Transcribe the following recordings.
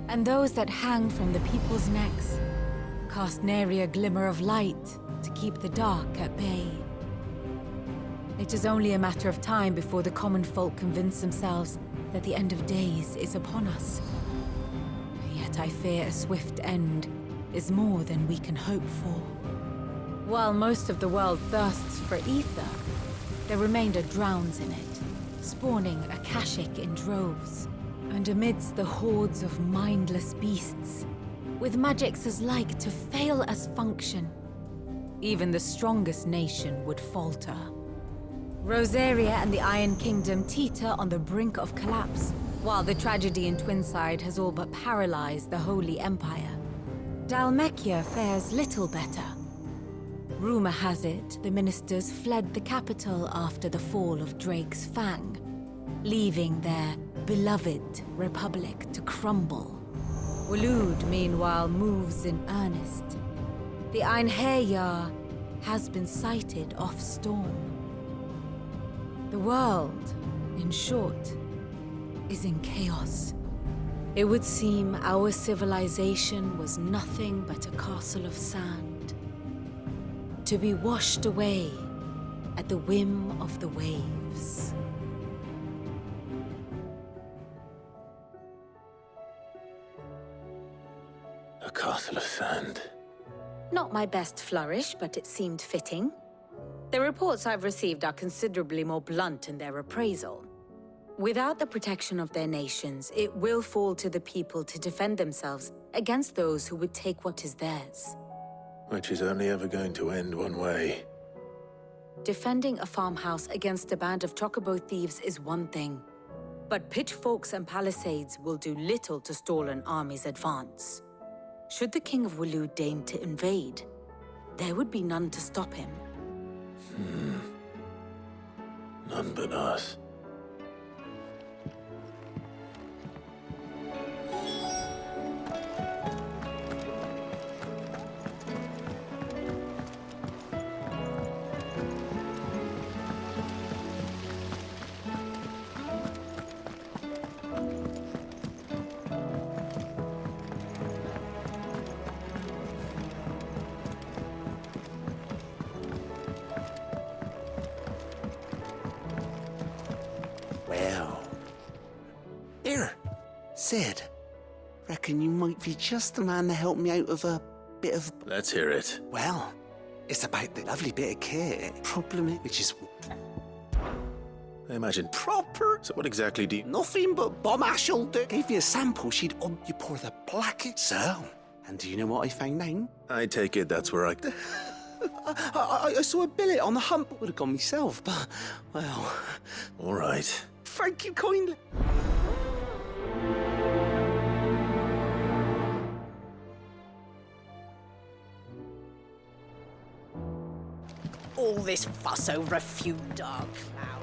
and those that hang from the people's necks cast nary a glimmer of light to keep the dark at bay. It is only a matter of time before the common folk convince themselves that the end of days is upon us. Yet I fear a swift end is more than we can hope for. While most of the world thirsts for ether, the remainder drowns in it, spawning Akashic in droves. And amidst the hordes of mindless beasts, with magics as like to fail as function, even the strongest nation would falter. Rosaria and the Iron Kingdom teeter on the brink of collapse, while the tragedy in Twinside has all but paralyzed the Holy Empire. Dhalmekia fares little better. Rumor has it the ministers fled the capital after the fall of Drake's Fang, leaving their beloved republic to crumble. Waloed, meanwhile, moves in earnest. The Einherjar has been sighted off Storm. The world, in short, is in chaos. It would seem our civilization was nothing but a castle of sand, to be washed away at the whim of the waves. A castle of sand. Not my best flourish, but it seemed fitting. The reports I've received are considerably more blunt in their appraisal. Without the protection of their nations, it will fall to the people to defend themselves against those who would take what is theirs. Which is only ever going to end one way. Defending a farmhouse against a band of chocobo thieves is one thing, but pitchforks and palisades will do little to stall an army's advance. Should the King of Waloed deign to invade, there would be none to stop him. None but us. Well, here, Sid. Reckon you might be just the man to help me out of a bit of... Let's hear it. Well, it's about the lovely bit of kit. Problem is, which is I imagine proper. So what exactly do you... nothing but bomb ash will do. Gave you a sample, you pour the blackest. So, and do you know what I found out? I take it that's where I... I saw a billet on the hump. Would have gone myself, but, well... All right. Thank you kindly. All this fuss over a few dark clouds.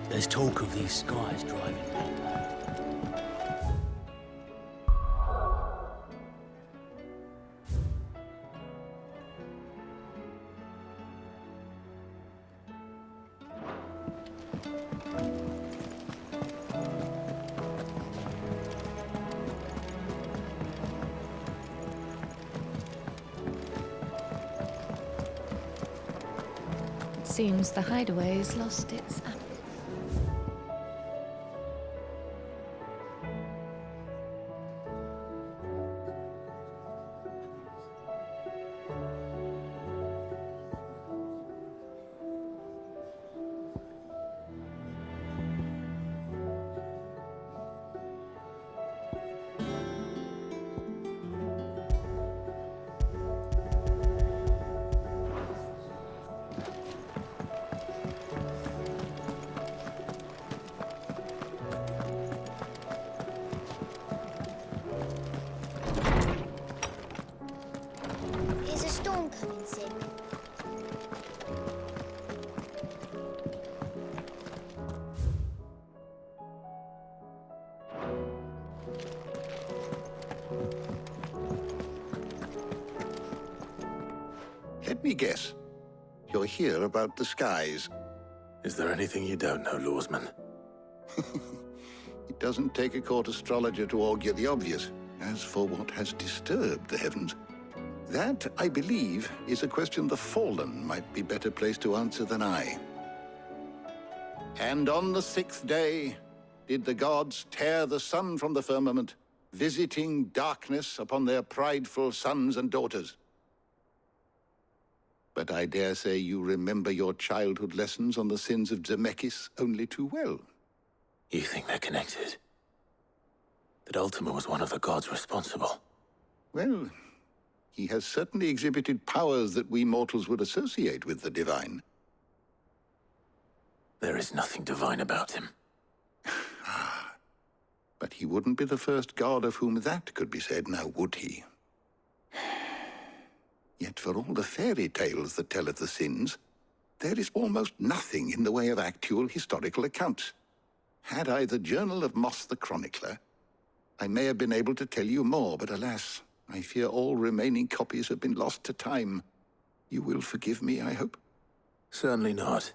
There's talk of these skies driving me mad. Seems the hideaway's lost its appetite. me guess. You're here about the skies. Is there anything you don't know, Lawsman? It doesn't take a court astrologer to augur the obvious. As for what has disturbed the heavens, that, I believe, is a question the Fallen might be better placed to answer than I. And on the 6th day did the gods tear the sun from the firmament, visiting darkness upon their prideful sons and daughters. But I dare say you remember your childhood lessons on the sins of Zemeckis only too well. You think they're connected? That Ultima was one of the gods responsible? Well, he has certainly exhibited powers that we mortals would associate with the divine. There is nothing divine about him. But he wouldn't be the first god of whom that could be said, now would he? Yet for all the fairy tales that tell of the sins, there is almost nothing in the way of actual historical accounts. Had I the Journal of Moss the Chronicler, I may have been able to tell you more, but alas, I fear all remaining copies have been lost to time. You will forgive me, I hope? Certainly not.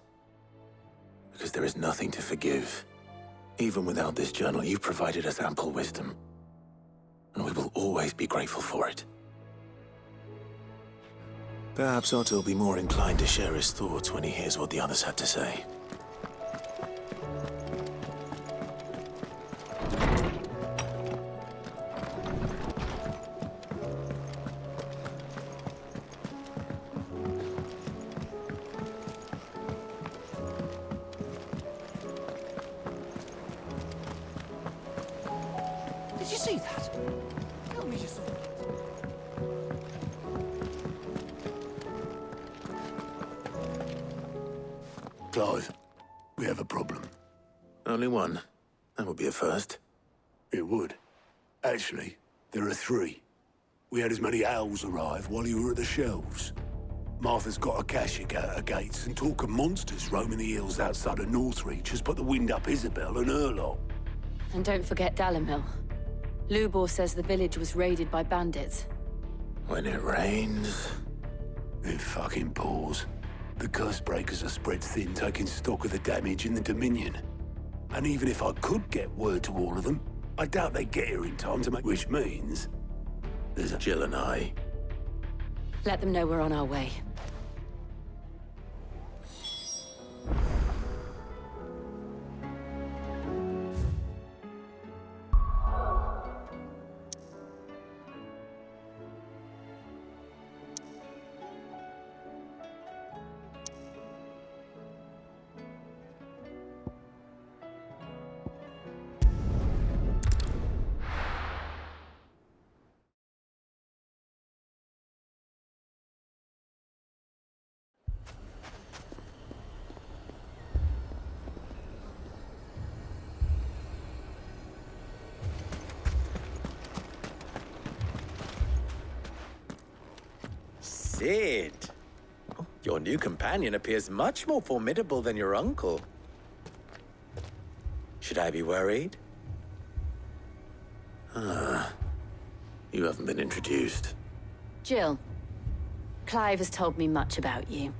Because there is nothing to forgive. Even without this journal, you've provided us ample wisdom. And we will always be grateful for it. Perhaps Otto will be more inclined to share his thoughts when he hears what the others had to say. Did you see that? Tell me you saw that. Clive, we have a problem. Only one. That would be a first. It would. Actually, there are 3. We had as many owls arrive while you were at the shelves. Martha's got a Kashik out her gates, and talk of monsters roaming the hills outside of Northreach has put the wind up Isabel and her lot. And don't forget Dalimil. Lubor says the village was raided by bandits. When it rains... It fucking pours. The curse breakers are spread thin, taking stock of the damage in the Dominion. And even if I could get word to all of them, I doubt they'd get here in time to make... Which means... there's a... Jill and I... Let them know we're on our way. Sid! Oh, your new companion appears much more formidable than your uncle. Should I be worried? You haven't been introduced. Jill, Clive has told me much about you.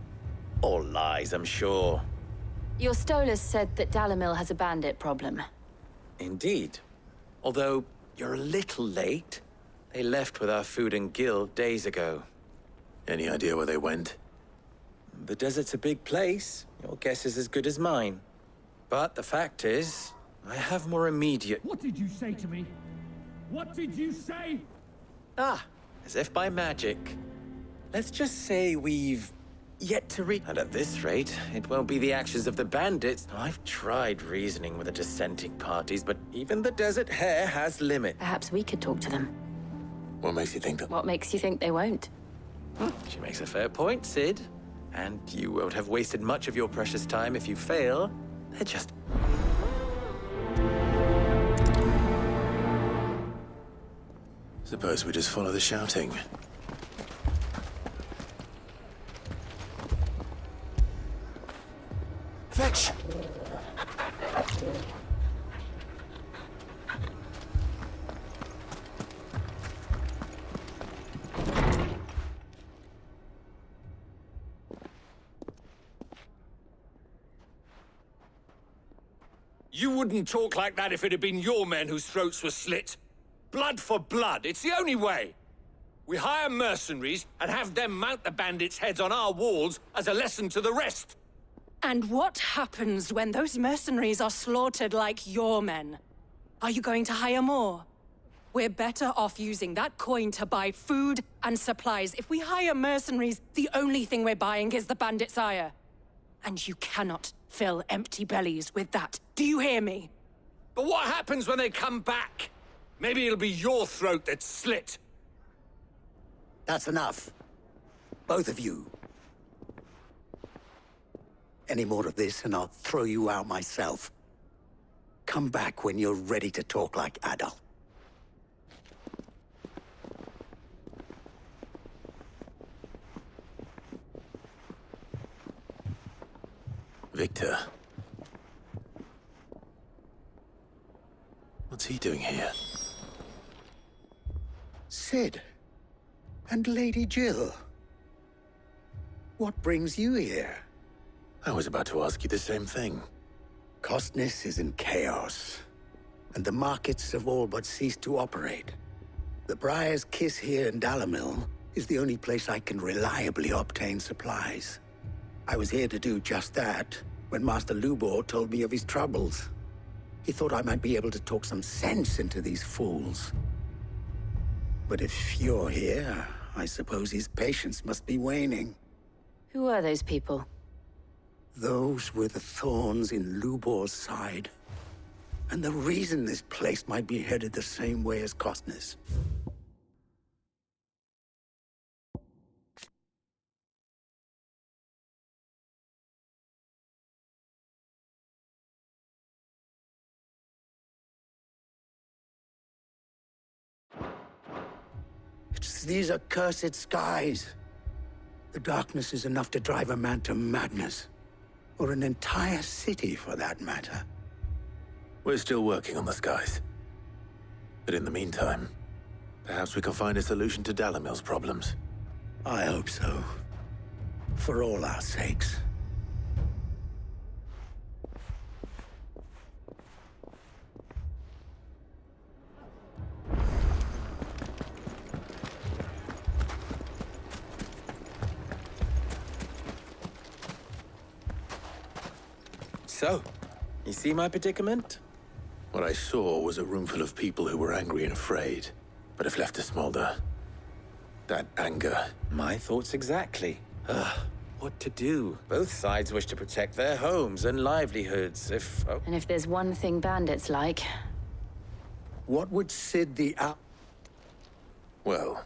All lies, I'm sure. Your Stolas said that Dalimil has a bandit problem. Indeed. Although, you're a little late. They left with our food and guild days ago. Any idea where they went? The desert's a big place. Your guess is as good as mine. But the fact is, I have more immediate... What did you say to me? What did you say? Ah, as if by magic. Let's just say we've yet to reach... And at this rate, it won't be the actions of the bandits. I've tried reasoning with the dissenting parties, but even the desert hare has limits. Perhaps we could talk to them. What makes you think that... What makes you think they won't? She makes a fair point, Sid. And you won't have wasted much of your precious time if you fail. They're just... Suppose we just follow the shouting. Fetch! You wouldn't talk like that if it had been your men whose throats were slit. Blood for blood, it's the only way. We hire mercenaries and have them mount the bandits' heads on our walls as a lesson to the rest. And what happens when those mercenaries are slaughtered like your men? Are you going to hire more? We're better off using that coin to buy food and supplies. If we hire mercenaries, the only thing we're buying is the bandits' ire. And you cannot fill empty bellies with that. Do you hear me? But what happens when they come back? Maybe it'll be your throat that's slit. That's enough. Both of you. Any more of this and I'll throw you out myself. Come back when you're ready to talk like adult. Victor. What's he doing here? Sid. And Lady Jill. What brings you here? I was about to ask you the same thing. Costness is in chaos, and the markets have all but ceased to operate. The Briar's Kiss here in Dalimil is the only place I can reliably obtain supplies. I was here to do just that when Master Lubor told me of his troubles. He thought I might be able to talk some sense into these fools. But if you're here, I suppose his patience must be waning. Who are those people? Those were the thorns in Lubor's side. And the reason this place might be headed the same way as Costness. It's these accursed skies. The darkness is enough to drive a man to madness. Or an entire city, for that matter. We're still working on the skies. But in the meantime, perhaps we can find a solution to Dalimil's problems. I hope so. For all our sakes. So, you see my predicament? What I saw was a room full of people who were angry and afraid, but have left to smolder. That anger. My thoughts exactly. What to do? Both sides wish to protect their homes and livelihoods, And if there's one thing bandits like... What would Sid the Well,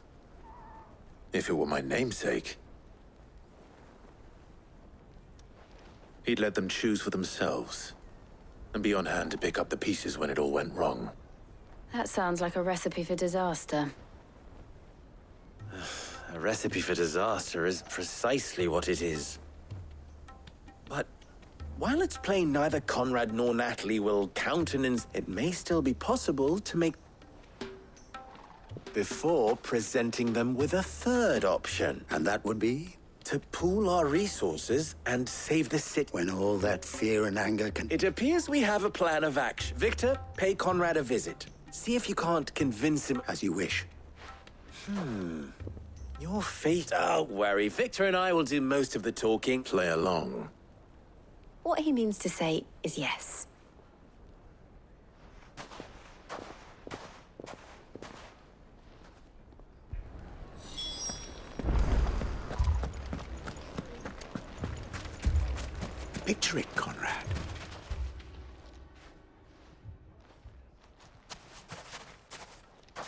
if it were my namesake, he'd let them choose for themselves, and be on hand to pick up the pieces when it all went wrong. That sounds like a recipe for disaster. A recipe for disaster is precisely what it is. But while it's plain neither Conrad nor Natalie will countenance, it may still be possible to make... before presenting them with a third option. And that would be? To pool our resources and save the city. When all that fear and anger can... It appears we have a plan of action. Victor, pay Conrad a visit. See if you can't convince him. As you wish. Your fate... Don't worry. Victor and I will do most of the talking. Play along. What he means to say is yes. Picture it, Conrad.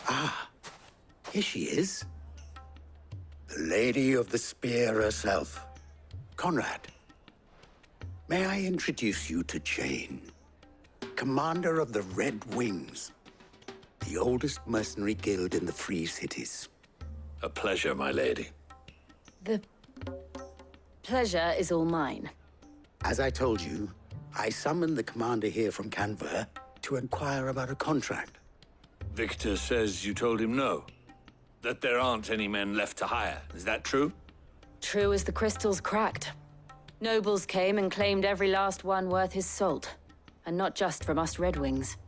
Ah, here she is. The Lady of the Spear herself. Conrad, may I introduce you to Jane, commander of the Red Wings, the oldest mercenary guild in the Free Cities. A pleasure, my lady. The pleasure is all mine. As I told you, I summoned the commander here from Canver to inquire about a contract. Victor says you told him no. That there aren't any men left to hire. Is that true? True as the crystals cracked. Nobles came and claimed every last one worth his salt. And not just from us Red Wings.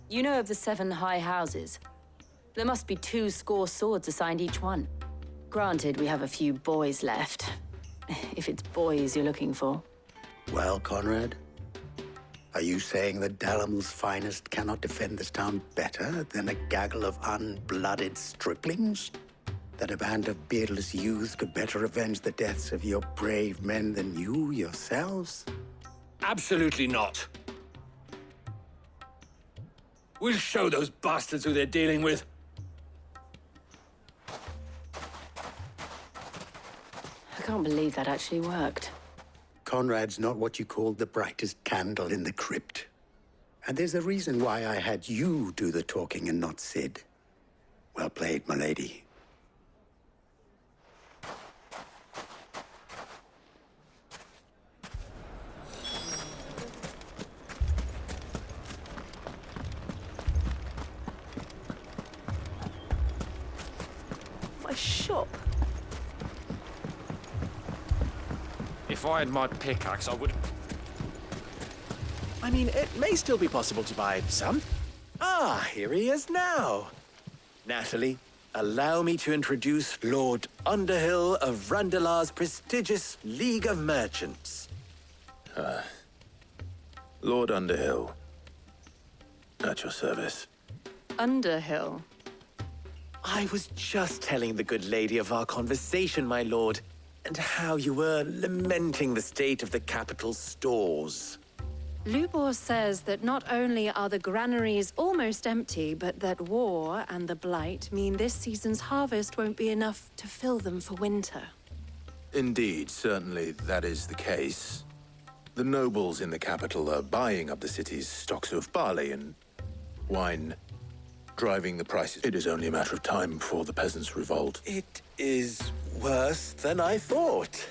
You know of the 7 high houses? There must be 2 swords assigned each one. Granted, we have a few boys left. If it's boys you're looking for. Well, Conrad, are you saying that Dalamil's finest cannot defend this town better than a gaggle of unblooded striplings? That a band of beardless youths could better avenge the deaths of your brave men than you yourselves? Absolutely not. We'll show those bastards who they're dealing with. I can't believe that actually worked. Conrad's not what you called the brightest candle in the crypt. And there's a reason why I had you do the talking and not Sid. Well played, my lady. My shop. If I had my pickaxe, I would... I mean, it may still be possible to buy some. Ah, here he is now. Natalie, allow me to introduce Lord Underhill of Randalar's prestigious League of Merchants. Lord Underhill. At your service. Underhill. I was just telling the good lady of our conversation, my lord, and how you were lamenting the state of the capital's stores. Lubor says that not only are the granaries almost empty, but that war and the Blight mean this season's harvest won't be enough to fill them for winter. Indeed, certainly that is the case. The nobles in the capital are buying up the city's stocks of barley and wine, driving the prices. It is only a matter of time before the peasants revolt. It is worse than I thought.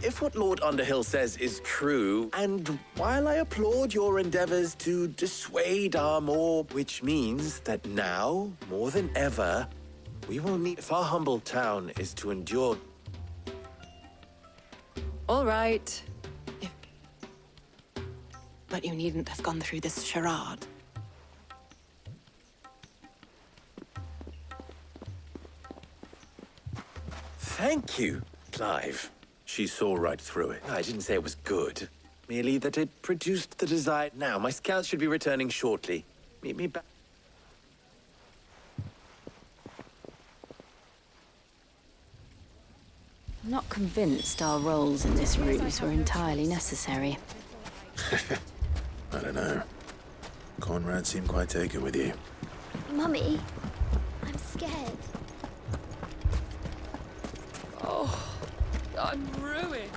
If what Lord Underhill says is true, and while I applaud your endeavors to dissuade our mob, which means that now, more than ever, we will need... If our humble town is to endure... All right. But you needn't have gone through this charade. Thank you, Clive. She saw right through it. I didn't say it was good. Merely that it produced the desired... Now, my scouts should be returning shortly. Meet me back... I'm not convinced our roles in this ruse were entirely necessary. I don't know. Conrad seemed quite taken with you. Mummy, I'm scared. Oh, I'm ruined.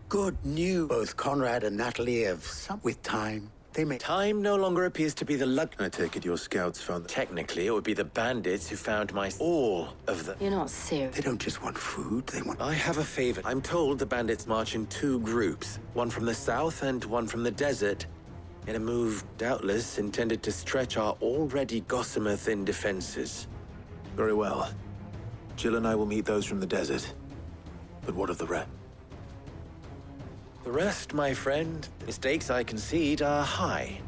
Good news. Both Conrad and Natalie have some... With time, they may... Time no longer appears to be the luck... I take it your scouts found... Technically, it would be the bandits who found all of the... You're not serious. They don't just want food, they want... I have a favor. I'm told the bandits march in 2 groups, one from the south and one from the desert, in a move doubtless intended to stretch our already gossamer-thin defenses. Very well. Jill and I will meet those from the desert. But what of the rest? The rest, my friend, the stakes I concede are high.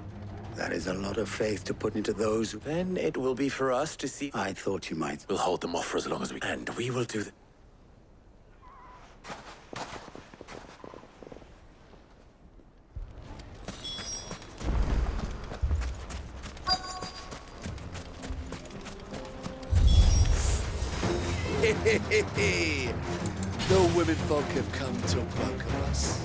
That is a lot of faith to put into those... Then it will be for us to see... I thought you might... We'll hold them off for as long as we can. And we will do that. The women folk have come to welcome us.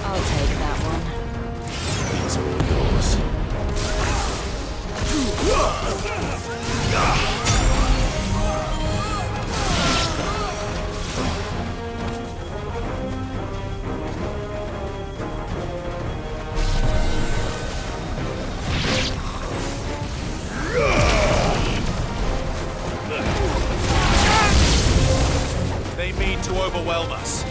I'll take that one. It's all yours. They mean to overwhelm us.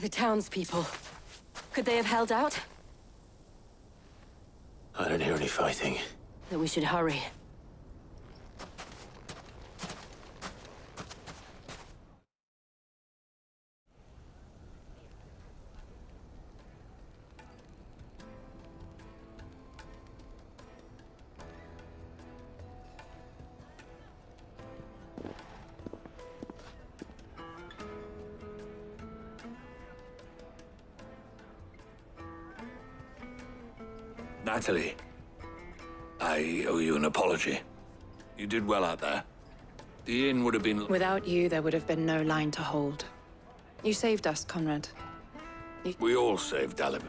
The townspeople. Could they have held out? I don't hear any fighting. Then we should hurry. Natalie, I owe you an apology. You did well out there. The inn would have been... Without you, there would have been no line to hold. You saved us, Conrad. We all saved Dalimil.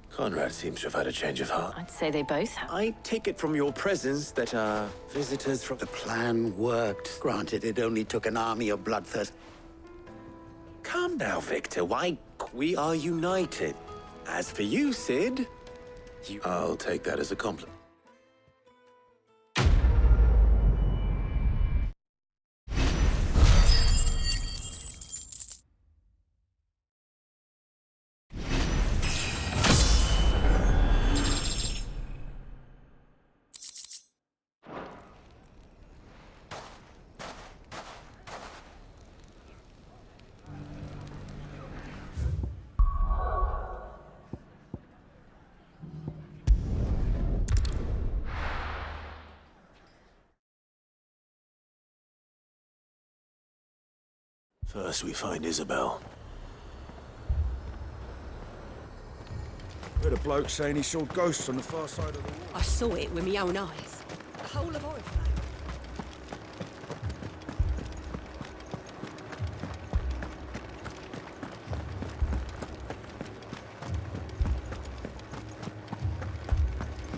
Conrad seems to have had a change of heart. I'd say they both have. I take it from your presence that visitors from... The plan worked. Granted, it only took an army of bloodthirst. Calm now, Victor. Why, we are united. As for you, Sid... I'll take that as a compliment. First, we find Isabel. Heard a bloke saying he saw ghosts on the far side of the wall. I saw it with my own eyes. The whole of Oriflamme.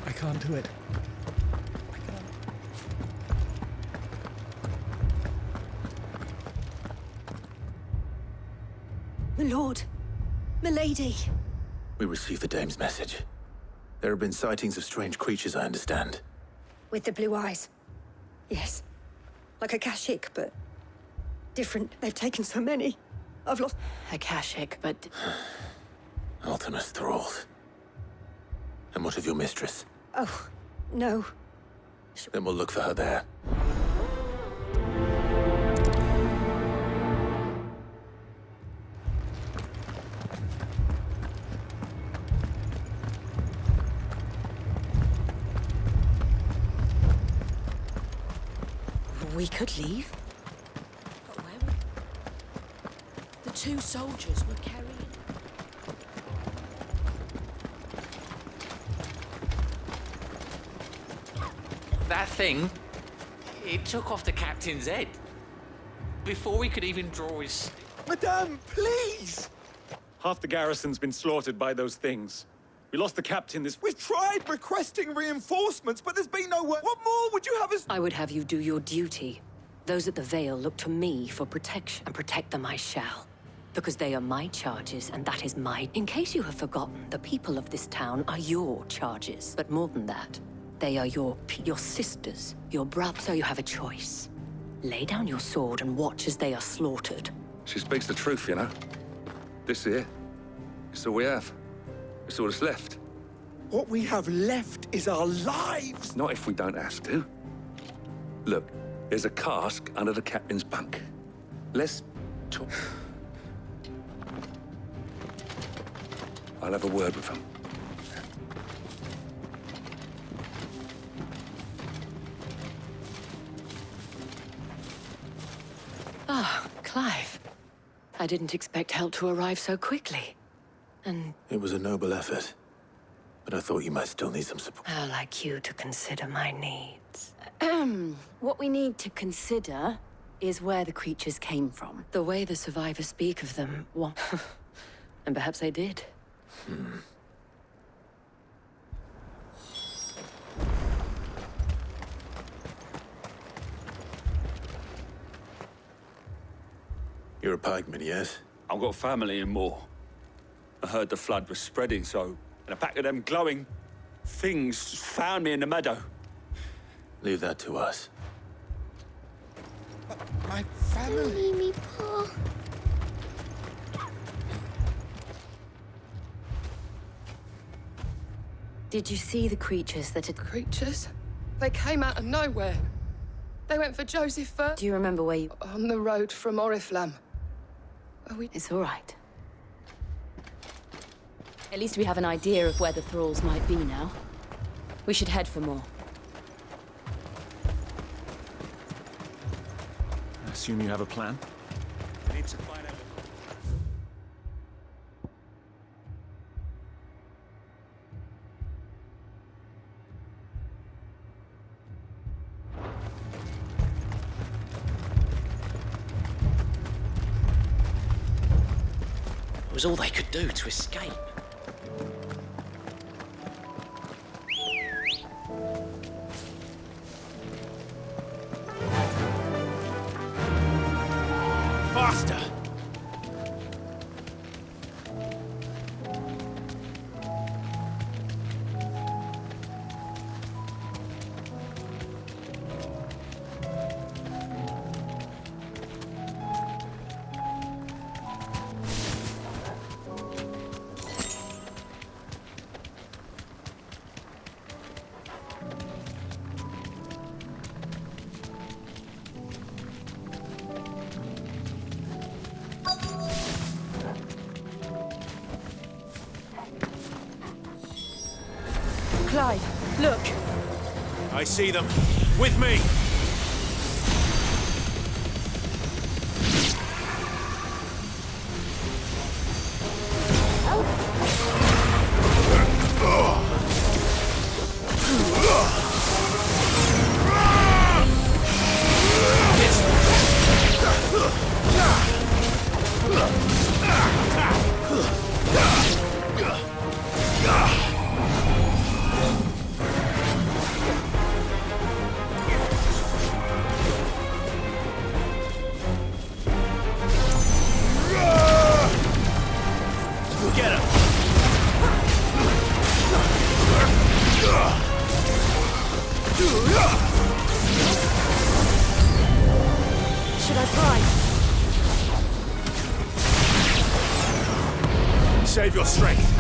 I can't do it. My lord. My lady. We received the dame's message. There have been sightings of strange creatures, I understand. With the blue eyes. Yes. Like a Kashik, but different. They've taken so many. I've lost... A Kashik, but... Ultimus thralls. And what of your mistress? Oh, no. Then we'll look for her there. We could leave. But where would... The two soldiers were carrying... That thing, it took off the captain's head. Before we could even draw his... Madame, please! Half the garrison's been slaughtered by those things. We lost the captain this... We've tried requesting reinforcements, but there's been no word. What more would you have us... I would have you do your duty. Those at the Vale look to me for protection, and protect them I shall. Because they are my charges, and that is my... In case you have forgotten, the people of this town are your charges. But more than that, they are your sisters, your brothers. So you have a choice. Lay down your sword and watch as they are slaughtered. She speaks the truth, you know. This here, it's all we have. It's all that's left. What we have left is our lives! Not if we don't have to. Look, there's a cask under the captain's bunk. Let's talk. I'll have a word with him. Ah, Clive. I didn't expect help to arrive so quickly. And... It was a noble effort. But I thought you might still need some support. I'd like you to consider my needs. What we need to consider is where the creatures came from. The way the survivors speak of them, well... and perhaps they did. You're a pikeman, yes? I've got family in Moor. I heard the flood was spreading, so... And a pack of them glowing things found me in the meadow. Leave that to us. My Don't family. leave me, Pa. Did you see the creatures that had... Creatures? They came out of nowhere. They went for Joseph first. Do you remember where you... On the road from Oriflamme. It's all right. At least we have an idea of where the thralls might be now. We should head for more. I assume you have a plan? I need to find out. It was all they could do to escape. Faster! Clive, look! I see them. With me! Get him! Should I try? Save your strength.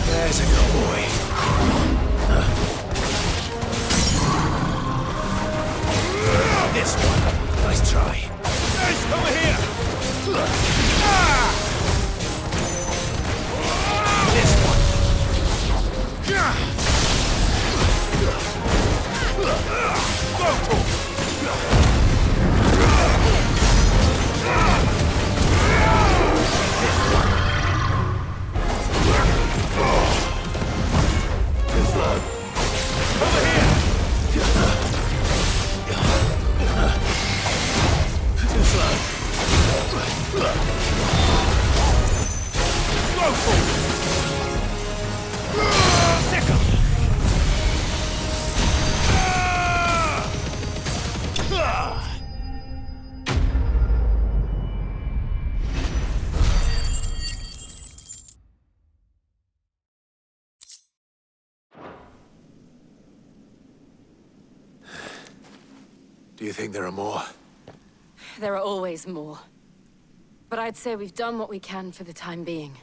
There's a good boy. This one. Nice try. Guys, over here! This one. Go! Do you think there are more? There are always more. But I'd say we've done what we can for the time being.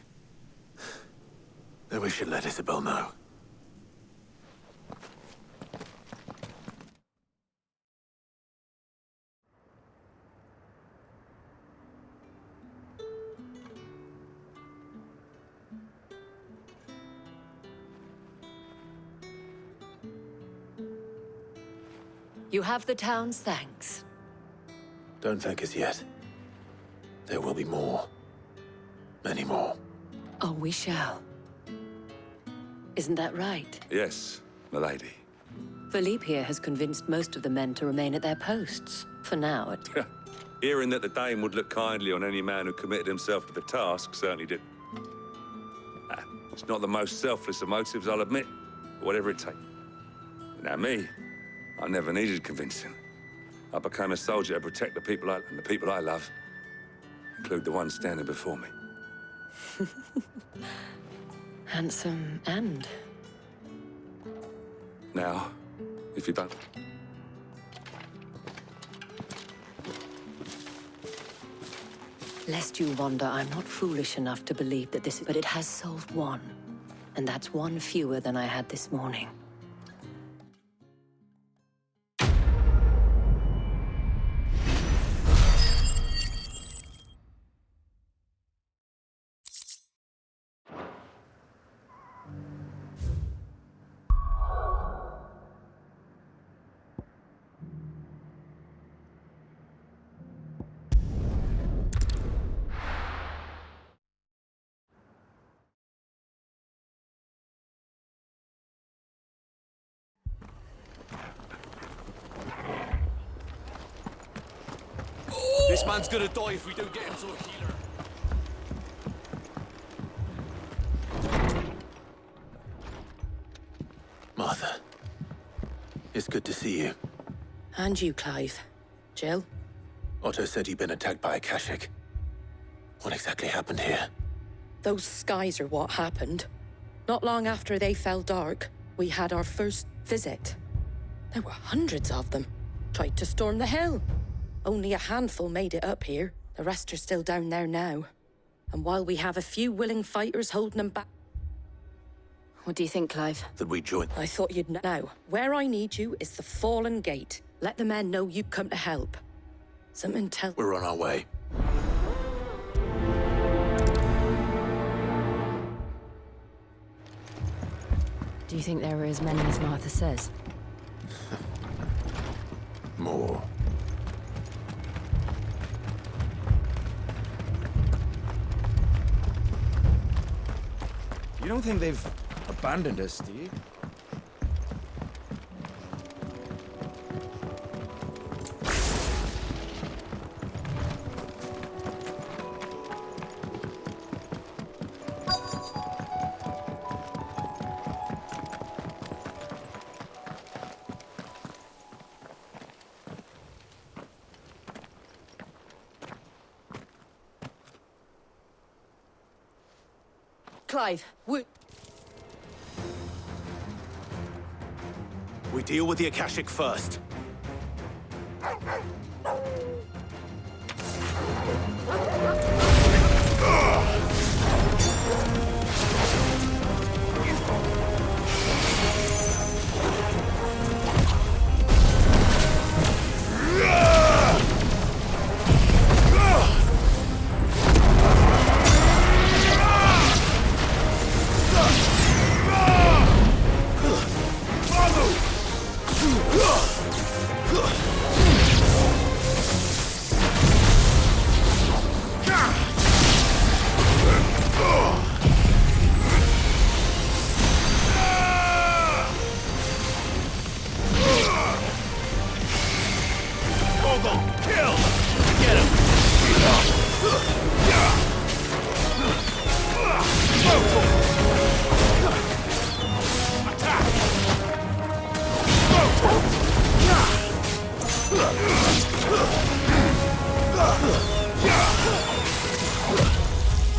Then we should let Isabel know. You have the town's thanks. Don't thank us yet. There will be more. Many more. Oh, we shall. Isn't that right? Yes, milady. Philippe here has convinced most of the men to remain at their posts. For now, Hearing that the Dane would look kindly on any man who committed himself to the task certainly did. It's not the most selfless of motives, I'll admit. But whatever it takes. Now me, I never needed convincing. I became a soldier to protect the people I love, include the ones standing before me. Handsome and... Now, if you don't... Lest you wonder, I'm not foolish enough to believe that this is... But it has solved one. And that's one fewer than I had this morning. This man's gonna die if we don't get him to a healer. Martha. It's good to see you. And you, Clive. Jill? Otto said you'd been attacked by a Kashik. What exactly happened here? Those skies are what happened. Not long after they fell dark, we had our first visit. There were hundreds of them. Tried to storm the hill. Only a handful made it up here. The rest are still down there now. And while we have a few willing fighters holding them back... What do you think, Clive? That we join... I thought you'd know. Now, where I need you is the Fallen Gate. Let the men know you've come to help. Something tell... We're on our way. Do you think there are as many as Martha says? More. You don't think they've abandoned us, do you? Clive, We deal with the Akashic first.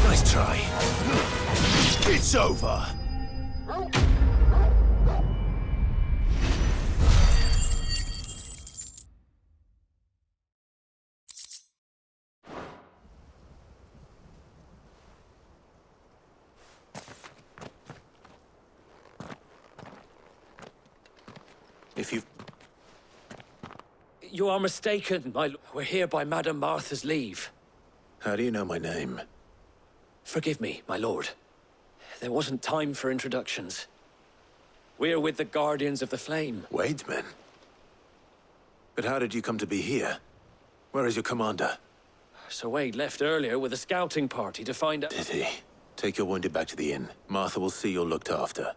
Nice try. It's over. If you... You are mistaken, We're here by Madame Martha's leave. How do you know my name? Forgive me, my lord. There wasn't time for introductions. We're with the Guardians of the Flame. Wade's men? But how did you come to be here? Where is your commander? Sir Wade left earlier with a scouting party to find out... Did he? Take your wounded back to the inn. Martha will see you're looked after.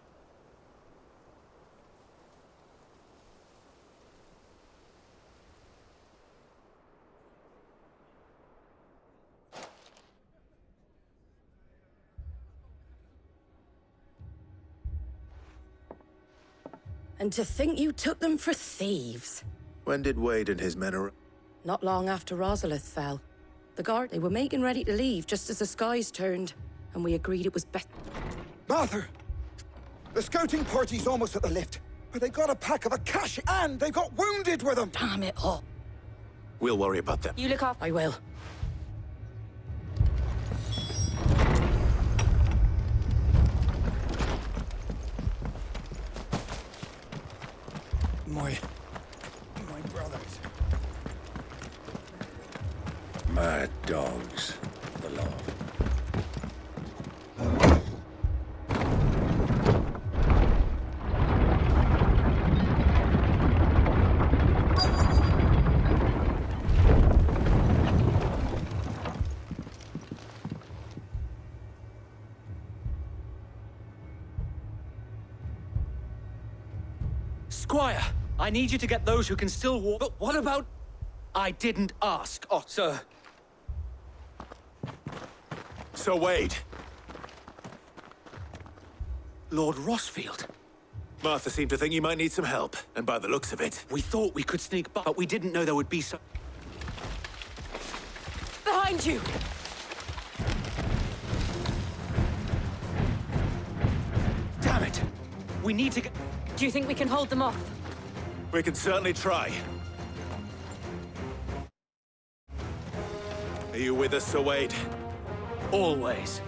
And to think you took them for thieves. When did Wade and his men arrive? Not long after Rosalith fell. They were making ready to leave just as the skies turned, and we agreed it was best. Martha! The scouting party's almost at the lift, but they got a pack of Akashi, and they got wounded with them! Damn it all. We'll worry about them. You look after... I will. My brothers. Mad dogs. The love. Squire, I need you to get those who can still walk... But what about... I didn't ask. Oh, sir. Sir Wade. Lord Rossfield. Martha seemed to think you might need some help, and by the looks of it... We thought we could sneak by, but we didn't know there would be so... Behind you! Damn it! We need to get... Do you think we can hold them off? We can certainly try. Are you with us, Sir Wade? Always.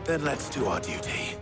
Then let's do our duty.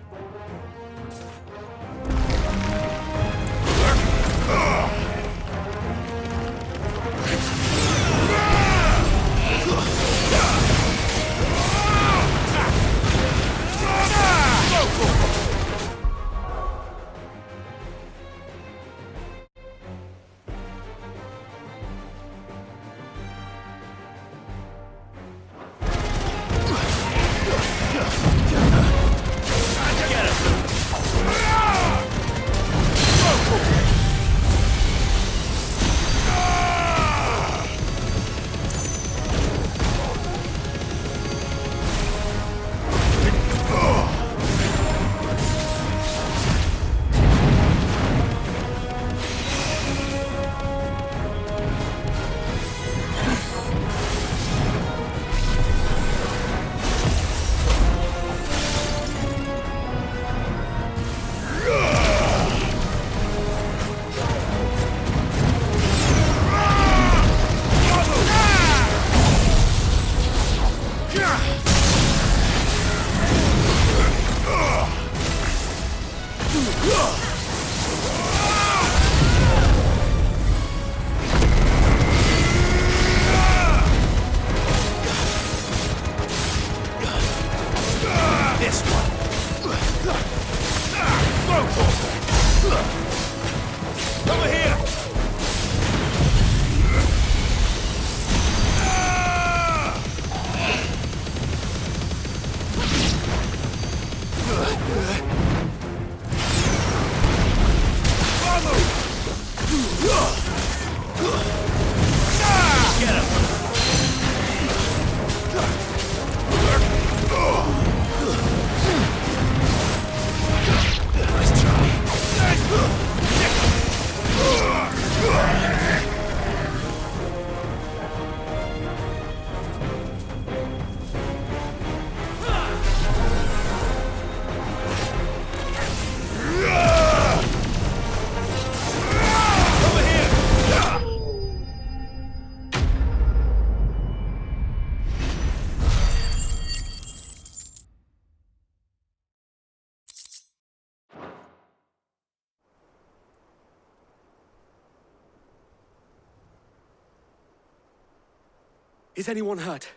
Is anyone hurt?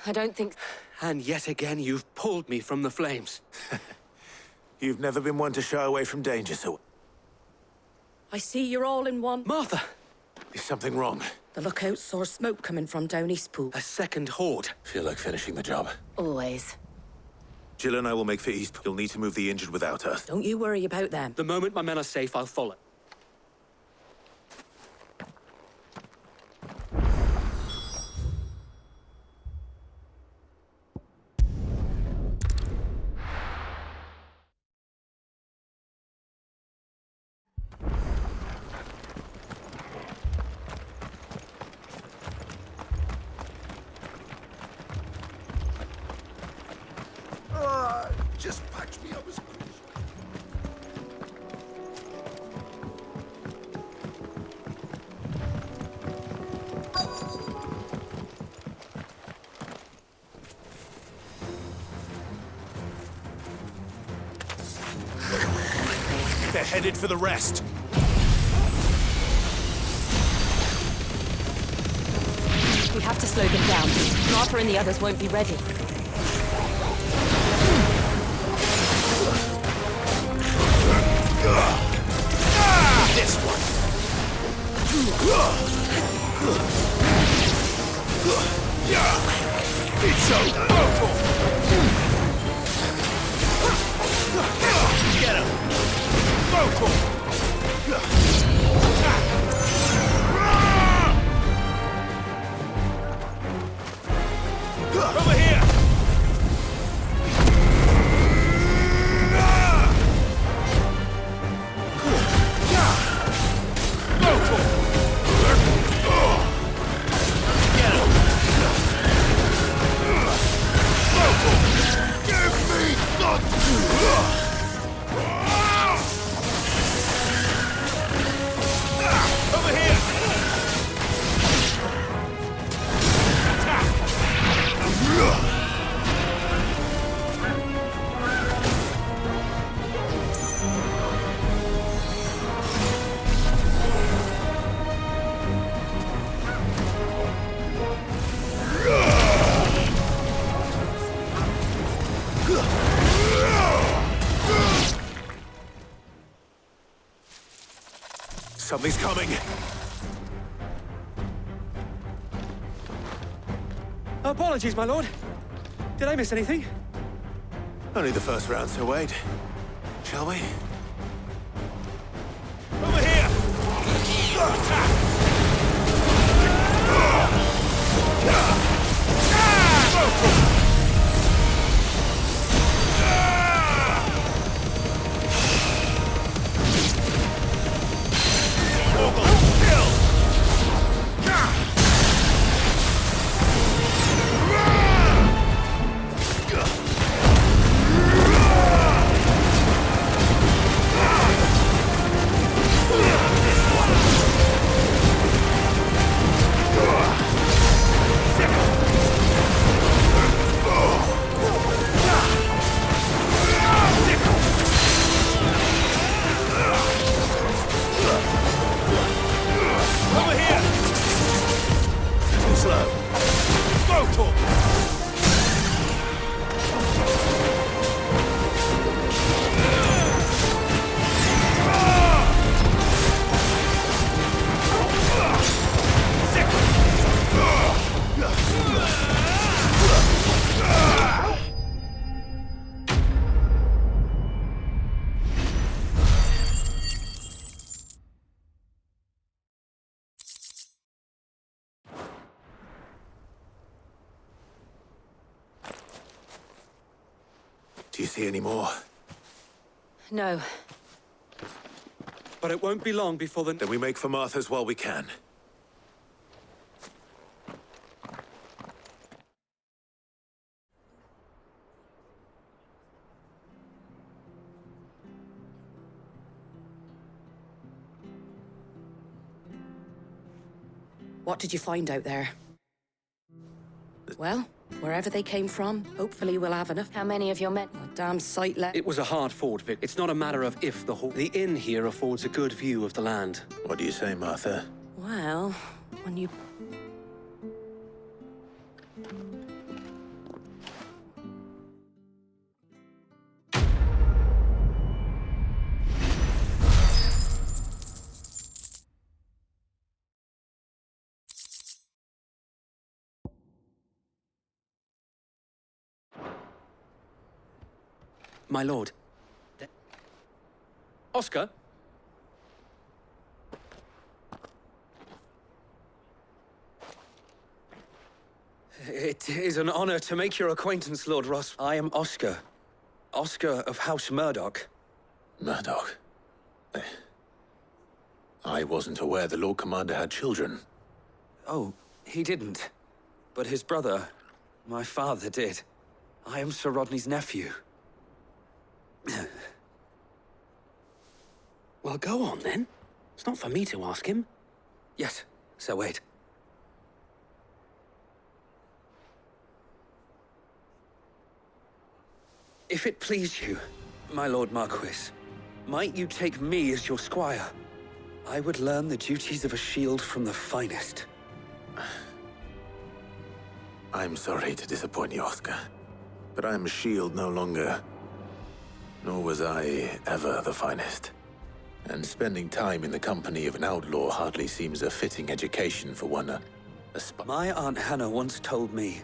I don't think... And yet again, you've pulled me from the flames. You've never been one to shy away from danger, so... I see you're all in one. Martha! Is something wrong? The lookout saw smoke coming from down East Pool. A second horde. Feel like finishing the job. Always. Jill and I will make for East. You'll need to move the injured without us. Don't you worry about them. The moment my men are safe, I'll follow. Just patch me up as quick. They're headed for the rest. We have to slow them down. Martha and the others won't be ready. This one. It's over. Get him. Over here. Something's coming. Apologies, my lord. Did I miss anything? Only the first round, so wait. Shall we? Over here. Do you see any more? No. But it won't be long before the... Then we make for Martha's while we can. What did you find out there? Well, wherever they came from, hopefully we'll have enough. How many of your men? A damn sight left. It was a hard ford, Vic. It's not a matter of if the inn here affords a good view of the land. What do you say, Martha? Well, when you... My lord. Oscar? It is an honor to make your acquaintance, Lord Ross. I am Oscar. Oscar of House Murdoch. Murdoch? I wasn't aware the Lord Commander had children. Oh, he didn't. But his brother, my father, did. I am Sir Rodney's nephew. Well, go on, then. It's not for me to ask him. Yes, Sir Wade. If it please you, my Lord Marquis, might you take me as your squire? I would learn the duties of a shield from the finest. I'm sorry to disappoint you, Oscar, but I'm a shield no longer. Nor was I ever the finest. And spending time in the company of an outlaw hardly seems a fitting education for one My Aunt Hannah once told me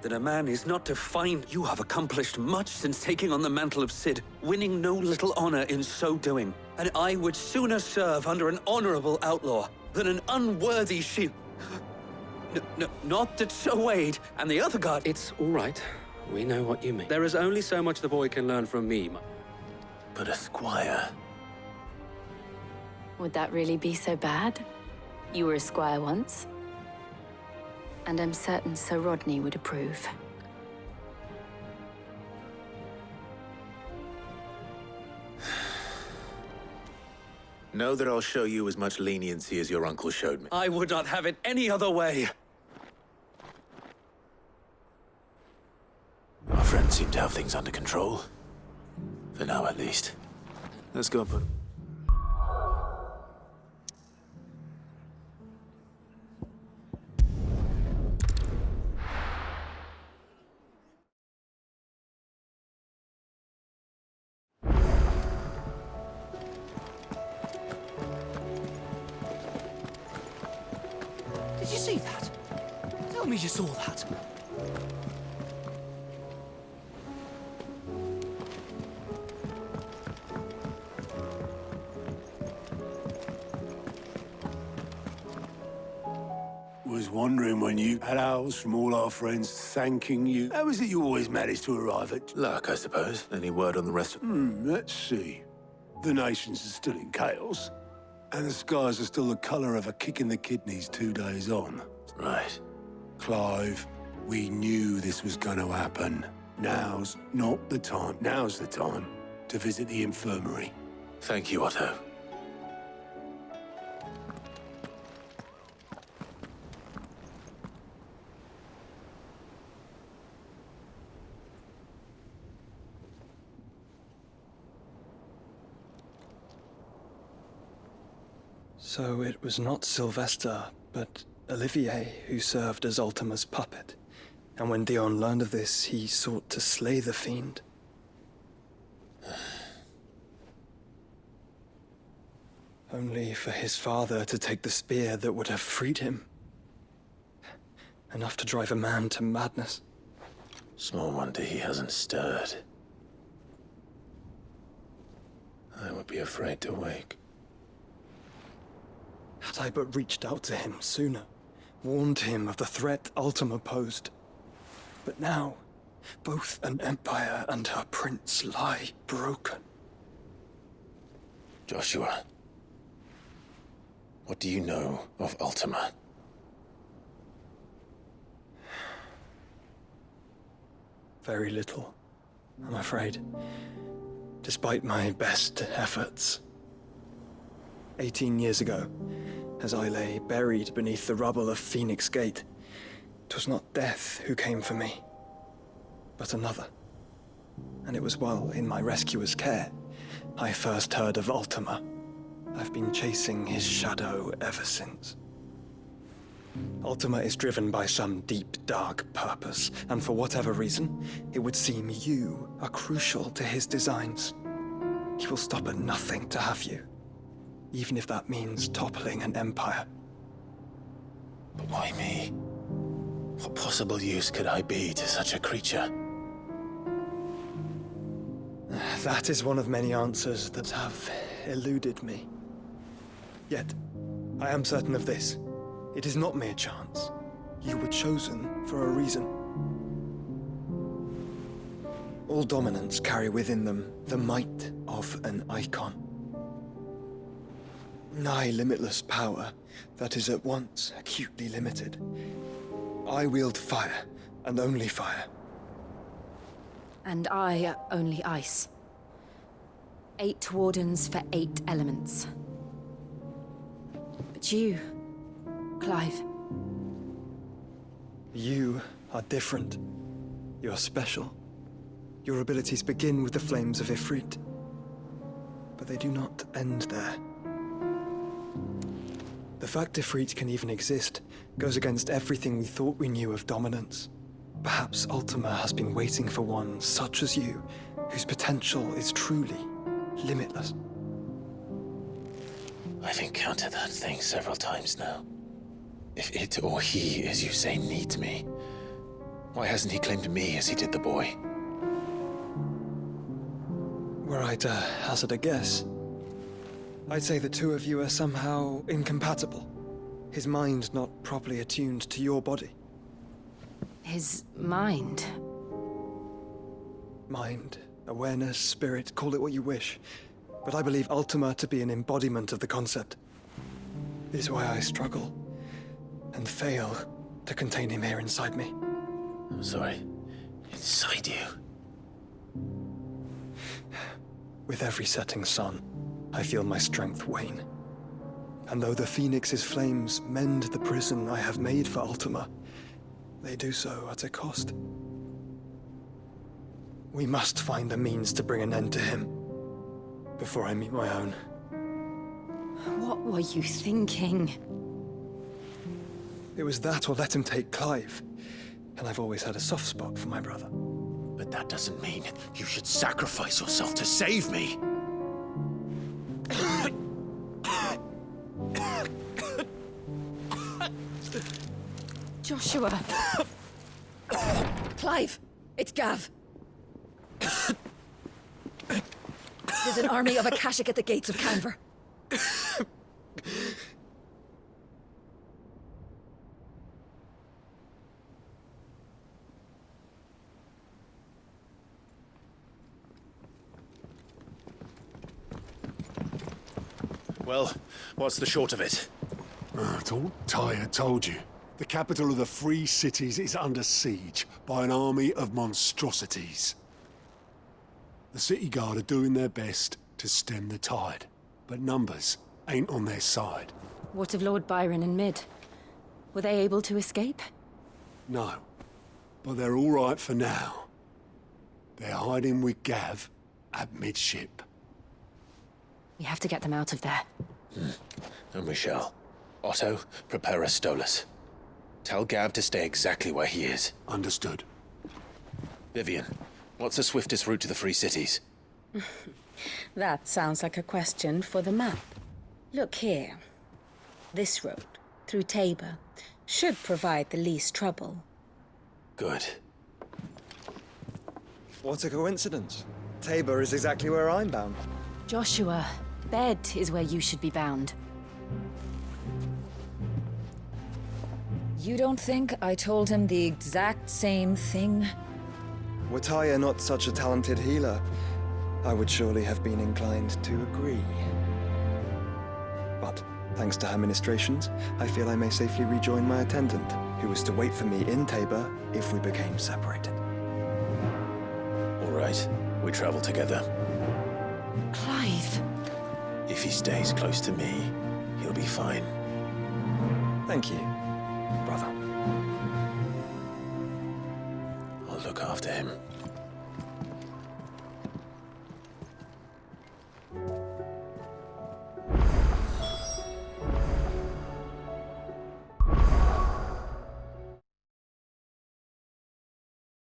that a man is not to find. You have accomplished much since taking on the mantle of Cid, winning no little honor in so doing. And I would sooner serve under an honorable outlaw than an unworthy shield. Not that Sir Wade and the other guard... It's all right. We know what you mean. There is only so much the boy can learn from me. But a squire... Would that really be so bad? You were a squire once. And I'm certain Sir Rodney would approve. Know that I'll show you as much leniency as your uncle showed me. I would not have it any other way. Our friends seem to have things under control. For now, at least. Let's go, bud. Did you see that? Tell me you saw that. Was wondering when you had owls from all our friends thanking you. How is it you always manage to arrive at... Luck, I suppose. Any word on the rest of... let's see. The nations are still in chaos. And the skies are still the colour of a kick in the kidneys 2 days on. Right. Clive, we knew this was going to happen. Now's not the time. Now's the time to visit the infirmary. Thank you, Otto. So it was not Sylvester, but Olivier who served as Ultima's puppet. And when Dion learned of this, he sought to slay the fiend. Only for his father to take the spear that would have freed him. Enough to drive a man to madness. Small wonder he hasn't stirred. I would be afraid to wake. Had I but reached out to him sooner, warned him of the threat Ultima posed. But now, both an empire and her prince lie broken. Joshua, what do you know of Ultima? Very little, I'm afraid. Despite my best efforts. 18 years ago, as I lay buried beneath the rubble of Phoenix Gate, 'twas not death who came for me, but another. And it was while in my rescuer's care I first heard of Ultima. I've been chasing his shadow ever since. Ultima is driven by some deep, dark purpose, and for whatever reason, it would seem you are crucial to his designs. He will stop at nothing to have you, even if that means toppling an empire. But why me? What possible use could I be to such a creature? That is one of many answers that have eluded me. Yet, I am certain of this. It is not mere chance. You were chosen for a reason. All dominants carry within them the might of an icon. Nigh limitless power that is at once acutely limited. I wield fire, and only fire. And I only ice. 8 wardens for 8 elements. But you, Clive. You are different. You're special. Your abilities begin with the flames of Ifrit. But they do not end there. The fact Ifrit can even exist goes against everything we thought we knew of dominance. Perhaps Ultima has been waiting for one such as you, whose potential is truly limitless. I've encountered that thing several times now. If it or he, as you say, needs me, why hasn't he claimed me as he did the boy? Were I to hazard a guess, I'd say the two of you are somehow incompatible. His mind not properly attuned to your body. His mind? Mind, awareness, spirit, call it what you wish. But I believe Ultima to be an embodiment of the concept. This is why I struggle and fail to contain him here inside me. I'm sorry. Inside you? With every setting sun, I feel my strength wane. And though the Phoenix's flames mend the prison I have made for Ultima, they do so at a cost. We must find a means to bring an end to him before I meet my own. What were you thinking? It was that or let him take Clive. And I've always had a soft spot for my brother. But that doesn't mean you should sacrifice yourself to save me. Joshua. Clive, it's Gav. There's an army of Akashic at the gates of Canver. Well, what's the short of it? Tyre told you. The capital of the Free Cities is under siege by an army of monstrosities. The City Guard are doing their best to stem the tide, but numbers ain't on their side. What of Lord Byron and Mid? Were they able to escape? No, but they're all right for now. They're hiding with Gav at midship. We have to get them out of there. And we shall. Otto, prepare a Stolas. Tell Gav to stay exactly where he is. Understood. Vivian, what's the swiftest route to the Free Cities? That sounds like a question for the map. Look here. This road, through Tabor, should provide the least trouble. Good. What a coincidence. Tabor is exactly where I'm bound. Joshua, bed is where you should be bound. You don't think I told him the exact same thing? Were Tyre not such a talented healer, I would surely have been inclined to agree. But, thanks to her ministrations, I feel I may safely rejoin my attendant, who was to wait for me in Tabor if we became separated. All right, we travel together. Clive! If he stays close to me, he'll be fine. Thank you, brother. I'll look after him.